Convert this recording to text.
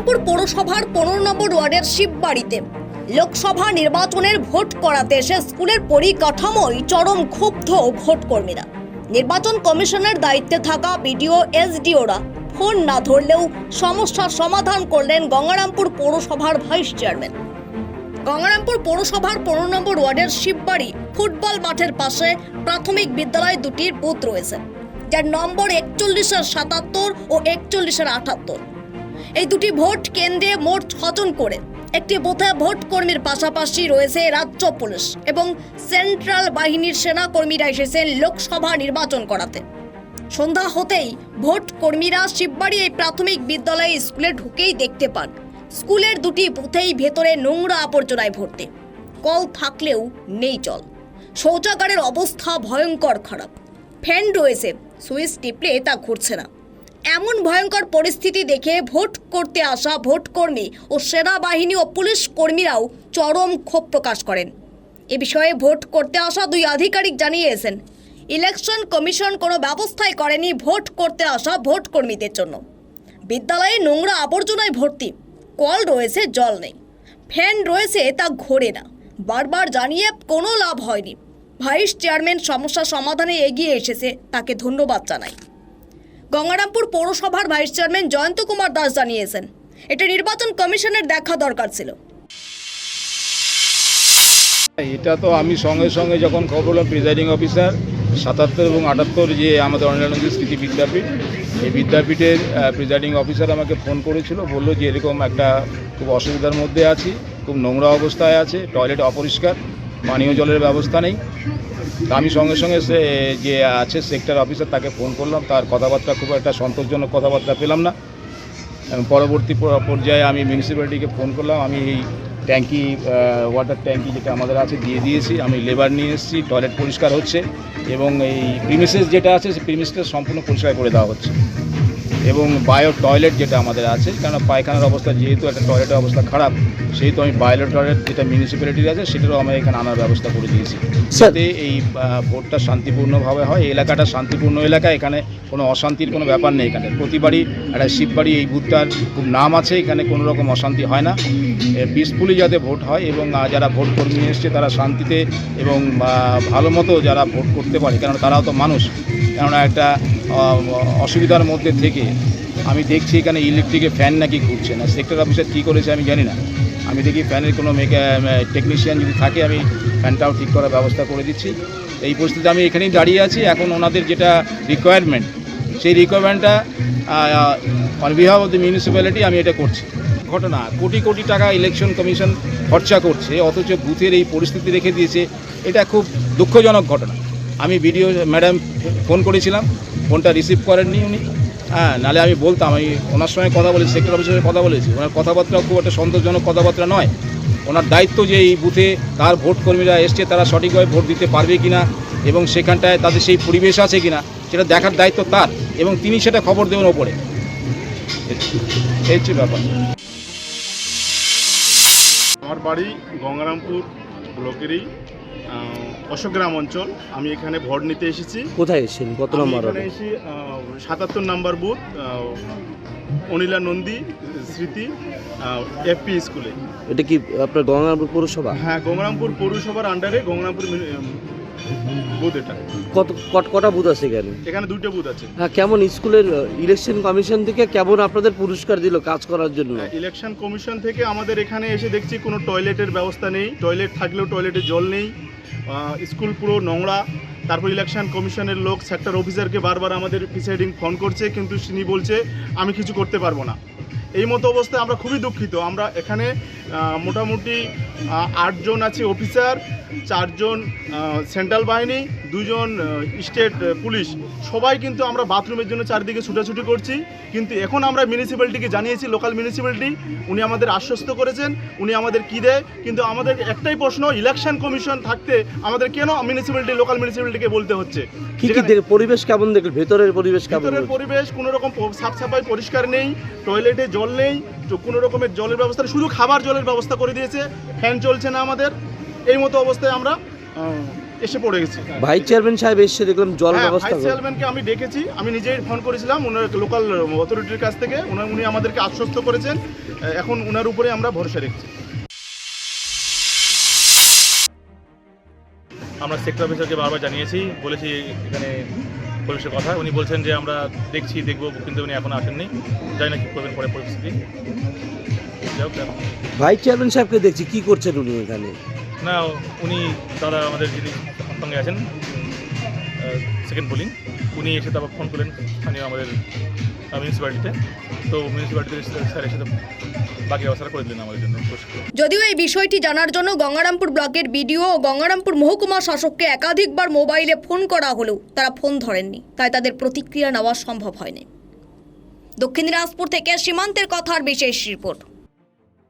গঙ্গারামপুর পৌরসভার 15 নম্বর ওয়ার্ডের শিববাড়িতে লোকসভা নির্বাচনের ভোট করাতে এসে স্কুলের পরিকাঠামোয় চরম ক্ষুব্ধ ভোট কর্মীরা। নির্বাচন কমিশনের দায়িত্বে থাকা বিডিও এসডিওরা ফোন না ধরলেও সমস্যার সমাধান করলেন গঙ্গারামপুর পৌরসভার ভাইস চেয়ারম্যান। গঙ্গারামপুর পৌরসভার 15 নম্বর ওয়ার্ডের শিববাড়ি ফুটবল মাঠের পাশে প্রাথমিক বিদ্যালয় দুটির বুথ রয়েছে, যার নম্বর 41-এর 77 ও 41-এর 78। এই দুটি ভোট কেন্দ্রে মোট 6 জন করে একটি বুথে ভোট কর্মীর পাশাপাশি রয়েছে রাজ্য পুলিশ এবং সেন্ট্রাল বাহিনীর সেনা কর্মীরা এসেছেন লোকসভা নির্বাচন করাতে। সন্ধ্যা হতেই ভোট কর্মীরা শিববাড়ি এই প্রাথমিক বিদ্যালয়ে স্কুলে ঢুকেই দেখতে পান স্কুলের দুটি বুথেই ভেতরে নোংরা আবর্জনায় ভর্তি। কল থাকলেও নেই জল, শৌচাগারের অবস্থা ভয়ঙ্কর খারাপ। ফ্যান রয়েছে, সুইচ টিপলে তা ঘুরছে না। এমন ভয়ঙ্কর পরিস্থিতি দেখে ভোট করতে আসা ভোটকর্মী ও সেনাবাহিনী ও পুলিশ কর্মীরাও চরম ক্ষোভ প্রকাশ করেন। এ বিষয়ে ভোট করতে আসা দুই আধিকারিক জানিয়েছেন, ইলেকশন কমিশন কোনো ব্যবস্থাই করেনি ভোট করতে আসা ভোট কর্মীদের জন্য। বিদ্যালয়ে নোংরা আবর্জনায় ভর্তি, কল রয়েছে, জল নেই, ফ্যান রয়েছে, তা ঘোরে না। বারবার জানিয়ে কোনো লাভ হয়নি। ভাইস চেয়ারম্যান সমস্যা সমাধানে এগিয়ে এসেছে, তাকে ধন্যবাদ জানাই। গঙ্গারামপুর পৌরসভার ভাইস চেয়ারম্যান জয়ন্ত কুমার দাস জানিয়েছেন, এটা নির্বাচন কমিশনের দেখা দরকার ছিল। এটা তো আমি সঙ্গে সঙ্গে যখন খবর হলাম প্রিজাইডিং অফিসার 77 এবং 78 যে আমাদের অনিলানন্দ স্মৃতি বিদ্যাপীঠ, এই বিদ্যাপীঠের প্রিজাইডিং অফিসার আমাকে ফোন করেছিল, বললো যে এরকম একটা খুব অসুবিধার মধ্যে আছি, খুব নোংরা অবস্থায় আছে, টয়লেট অপরিষ্কার, পানীয় জলের ব্যবস্থা নেই। তা আমি সঙ্গে সঙ্গে যে আছে সেক্টর অফিসার তাকে ফোন করলাম, তার কথাবার্তা খুব একটা সন্তোষজনক কথাবার্তা পেলাম না। পরবর্তী পর্যায়ে আমি মিউনিসিপ্যালিটিকে ফোন করলাম, আমি এই ট্যাঙ্কি ওয়াটার ট্যাঙ্কি যেটা আমাদের আছে দিয়ে দিয়েছি, আমি লেবার নিয়ে এসেছি, টয়লেট পরিষ্কার হচ্ছে এবং এই প্রিমিসেস যেটা আছে সেই প্রিমিসটা সম্পূর্ণ পরিষ্কার করে দেওয়া হচ্ছে এবং বায়ো টয়লেট যেটা আমাদের আছে, কারণ পায়খানার অবস্থা যেহেতু একটা টয়লেটের অবস্থা খারাপ, সেহেতু আমি বায়ো টয়লেট যেটা মিউনিসিপ্যালিটির আছে সেটারও আমি এখানে আনার ব্যবস্থা করে দিয়েছি, যাতে এই ভোটটা শান্তিপূর্ণভাবে হয়। এই এলাকাটা শান্তিপূর্ণ এলাকা, এখানে কোনো অশান্তির কোনো ব্যাপার নেই। এখানে প্রতিবারই একটা শিববাড়ি এই বুথটার খুব নাম আছে, এখানে কোনো রকম অশান্তি হয় না, পিসফুলি যাতে ভোট হয় এবং যারা ভোট কর্মী এসছে তারা শান্তিতে এবং ভালো মতো যারা ভোট করতে পারে, কারণ তারাও তো মানুষ। কেননা একটা অসুবিধার মধ্যে থেকে আমি দেখছি এখানে ইলেকট্রিকের ফ্যান নাকি ঘুরছে না। সেক্টর অফিসার কী করেছে আমি জানি না, আমি দেখি ফ্যানের কোনো টেকনিশিয়ান যদি থাকে আমি ফ্যানটাও ঠিক করার ব্যবস্থা করে দিচ্ছি। এই পরিস্থিতিতে আমি এখানেই দাঁড়িয়ে আছি। এখন ওনাদের যেটা রিকোয়ারমেন্ট, সেই রিকোয়ারমেন্টটা on behalf of the municipality আমি এটা করছি। ঘটনা, কোটি কোটি টাকা ইলেকশন কমিশন খরচা করছে, অথচ বুথের এই পরিস্থিতি রেখে দিয়েছে, এটা খুব দুঃখজনক ঘটনা। আমি বিডিও ম্যাডাম ফোন করেছিলাম, ফোনটা রিসিভ করেননি উনি। নাহলে আমি বলতাম, আমি ওনার সঙ্গে কথা বলেছি, সেক্টর অফিসারের কথা বলেছি, ওনার কথাবার্তা খুব একটা সন্তোষজনক কথাবার্তা নয়। ওনার দায়িত্ব যে এই বুথে তার ভোট কর্মীরা এসছে তারা সঠিকভাবে ভোট দিতে পারবে কিনা এবং সেখানটায় তাদের সেই পরিবেশ আছে কিনা সেটা দেখার দায়িত্ব তার, এবং তিনি সেটা খবর দেবেন ওপরে। এই হচ্ছে ব্যাপার। আমার বাড়ি গঙ্গারামপুর ব্লকেরই অশোকগ্রাম অঞ্চল। আমি এখানে ভোট নিতে এসেছি। কোথায় এসেছেন? কত নম্বর? এখানে এসে 77 নম্বর বুথ অনিলানন্দী স্মৃতি এফপি স্কুলে। এটা কি আপনার গঙ্গারামপুর পৌরসভা? হ্যাঁ, গঙ্গারামপুর পৌরসভার আন্ডারে গঙ্গারামপুর বুথ। এটা কটা বুথ আছে এখানে? এখানে 2টা বুথ আছে। হ্যাঁ, কেমন স্কুলের ইলেকশন কমিশন থেকে কেমন আপনাদের পুরস্কার দিল কাজ করার জন্য? ইলেকশন কমিশন থেকে আমাদের এখানে এসে দেখছি কোনো টয়লেটের ব্যবস্থা নেই, টয়লেট থাকলেও টয়লেটে জল নেই, স্কুল পুরো নোংরা। তারপর ইলেকশন কমিশনের লোক সেক্টর অফিসারকে বারবার আমাদের প্রিসাইডিং ফোন করছে, কিন্তু তিনি বলছে আমি কিছু করতে পারবো না। এই মতো অবস্থায় আমরা খুবই দুঃখিত। আমরা এখানে মোটামুটি 8 জন আছে অফিসার, 4 জন সেন্ট্রাল বাহিনী, 2 জন স্টেট পুলিশ, সবাই কিন্তু আমরা বাথরুমের জন্য চারিদিকে ছুটাছুটি করছি। কিন্তু এখন আমরা মিউনিসিপ্যালিটিকে জানিয়েছি, লোকাল মিউনিসিপ্যালিটি, উনি আমাদের আশ্বস্ত করেছেন, উনি আমাদের কী দেয়। কিন্তু আমাদের একটাই প্রশ্ন, ইলেকশন কমিশন থাকতে আমাদের কেন মিউনিসিপ্যালিটি, লোকাল মিউনিসিপ্যালিটিকে বলতে হচ্ছে? পরিবেশ কেমন দেখলেন? ভেতরের পরিবেশ কেমন? ভেতরের পরিবেশ কোনো রকম সাফ সাফাই পরিষ্কার নেই, টয়লেটে জল নেই, কোনো রকমের জলের ব্যবস্থা, শুধু খাবার জলের ব্যবস্থা করে দিয়েছে, ফ্যান চলছে না আমাদের। এই মতো অবস্থায় আমরা এসে পড়ে গেছি। ভাইস চেয়ারম্যান সাহেব এসে দেখলাম জল হ্যাঁ, ব্যবস্থা ভাইস চেয়ারম্যানকে আমি ডেকেছি, আমি নিজেই ফোন করেছিলাম ওনার লোকাল অথরিটির কাছ থেকে, উনি আমাদেরকে আশ্বস্ত করেছেন, এখন ওনার উপরে আমরা ভরসা রাখছি। আমরা সেক্টর অফিসারকে বারবার জানিয়েছি, বলেছি এখানে পুলিশের কথা, উনি বলছেন যে আমরা দেখবো, কিন্তু উনি এখন আসেননি, জানি না কী করবেন পরে পরিস্থিতি। যাই হোক, ভাইস চেয়ারম্যান সাহেবকে দেখছি, কি করছেন উনি এখানে? না উনি দাদা আমাদের যিনি সঙ্গে আছেন সেকেন্ড পোলিং, উনি এসে তারপর ফোন করলেন স্থানীয় আমাদের মিউনিসিপ্যালিটিতে, তো মিউনিসিপ্যালিটির স্যার এসে তো বাকি ব্যবস্থা করে দিলেন আমাদের জন্য। যদিও এই বিষয়টি জানার জন্য গঙ্গারামপুর ব্লকের বিডিও ও গঙ্গারামপুর মহকুমা শাসককে একাধিকবার মোবাইলে ফোন করা হলেও তারা ফোন ধরেননি, তাই তাদের প্রতিক্রিয়া নেওয়া সম্ভব হয়নি। দক্ষিণ দিনাজপুর থেকে সীমান্তের কথার বিশেষ রিপোর্ট।